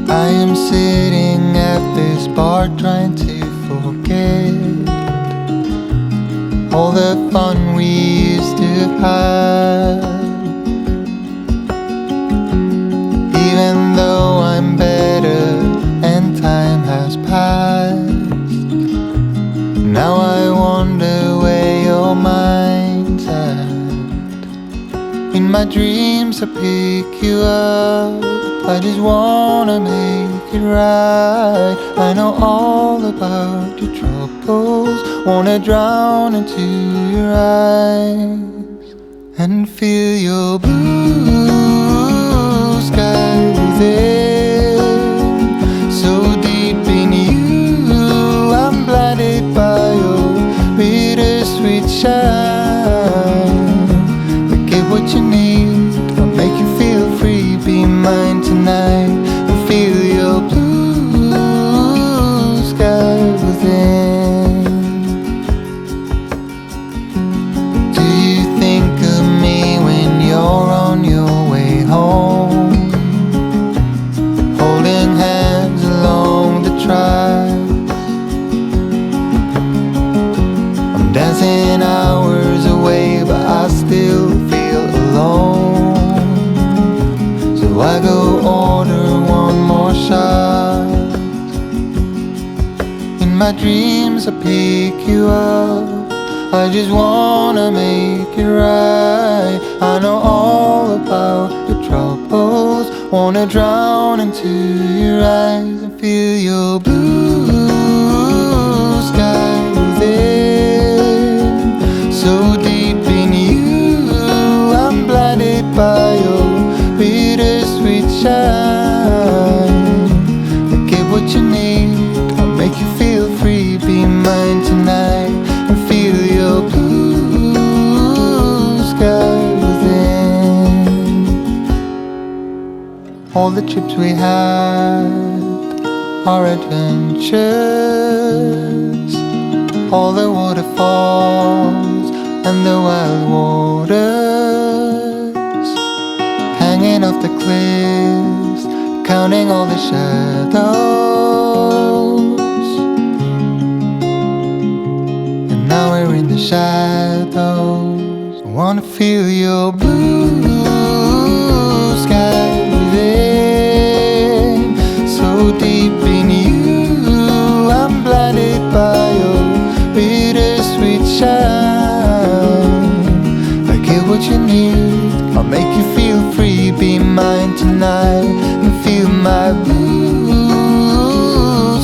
I am sitting at this bar trying to forget all the fun we used to have. Even though I'm better and time has passed, now I wonder where your mind's at. In my dreams I pick you up, I just wanna make it right. I know all about your troubles, wanna drown into your eyes and feel your blue sky within. So deep in you, I'm blinded by your bittersweet shine. I get what you need, I'll make you feel free. Be mine tonight and feel your blue sky within. Do you think of me when you're on your way home, holding hands along the tracks? I'm dancing hours away, but I still feel alone. So I go order one more shot. In my dreams I pick you up, I just wanna make it right. I know all about your troubles, wanna drown into your eyes and feel your blue sky within. So deep in you, I'm blinded by your bittersweet shine. I get what you need, I'll make you feel free. Be mine tonight and feel your blue sky within. All the trips we had, our adventures, all the waterfalls and the wild waters, hanging off the cliffs, counting all the shadows. And now we're in the shadows. I wanna feel your blue sky within. So deep in you, I'm blinded by your bittersweet shine. I get what you need, I'll make you feel free. Be mine tonight and feel my blue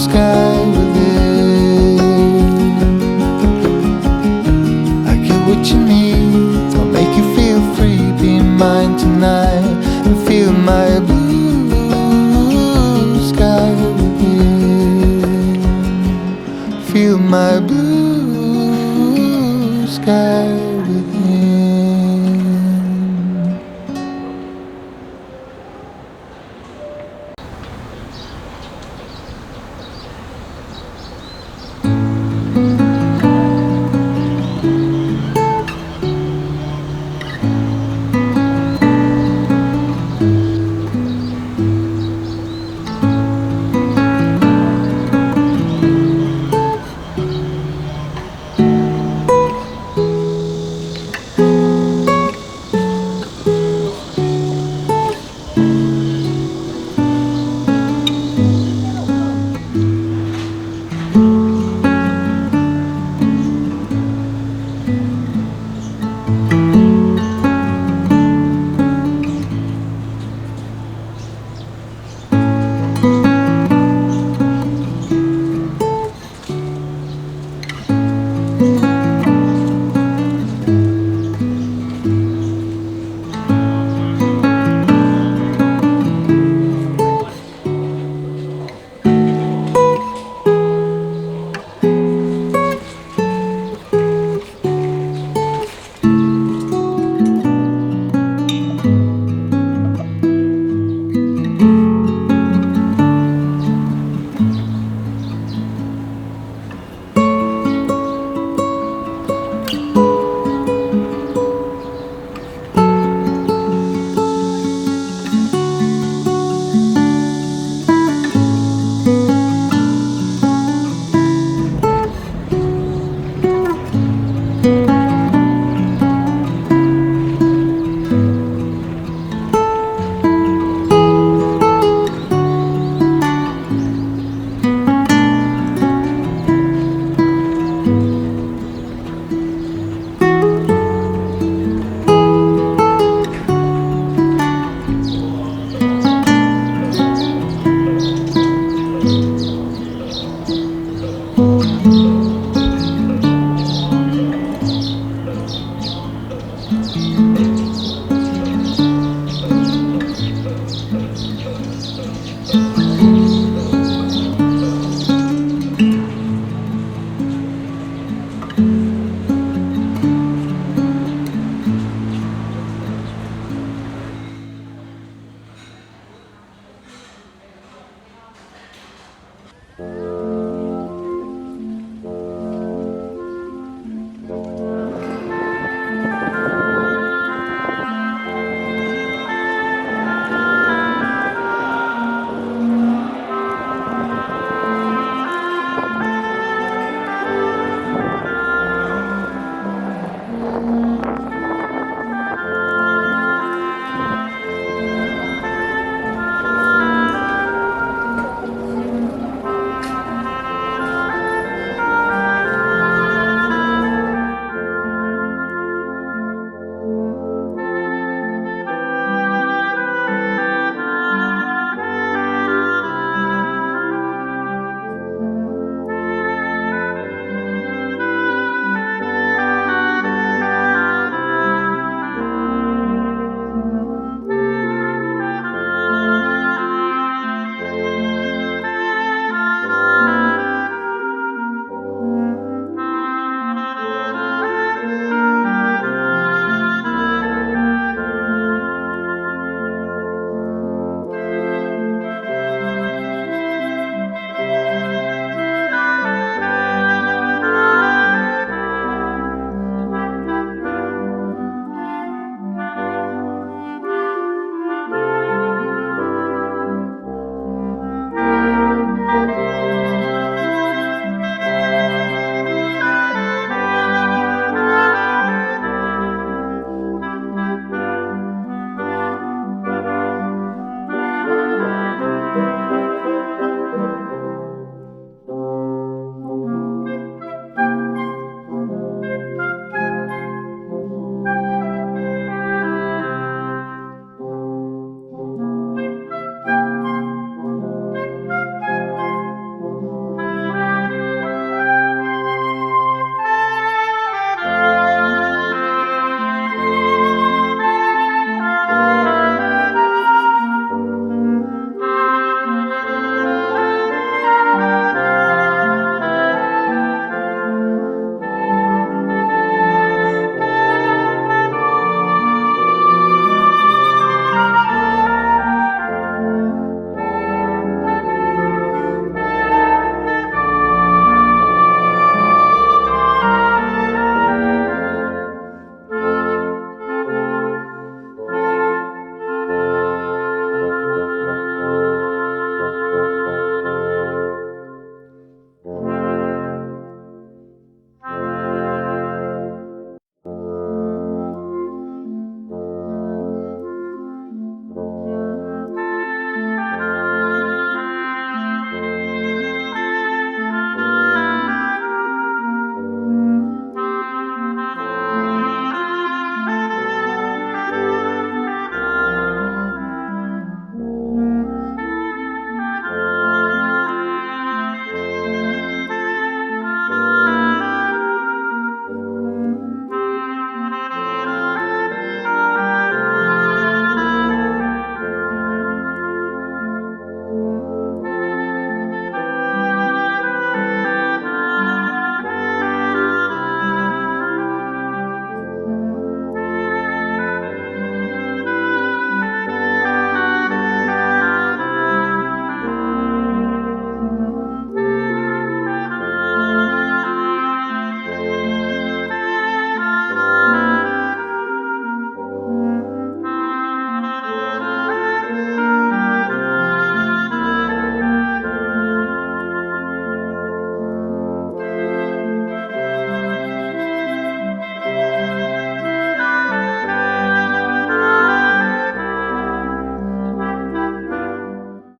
sky within. I get what you need, I'll make you feel free. Be mine tonight and feel my blue sky within. Feel my blue sky.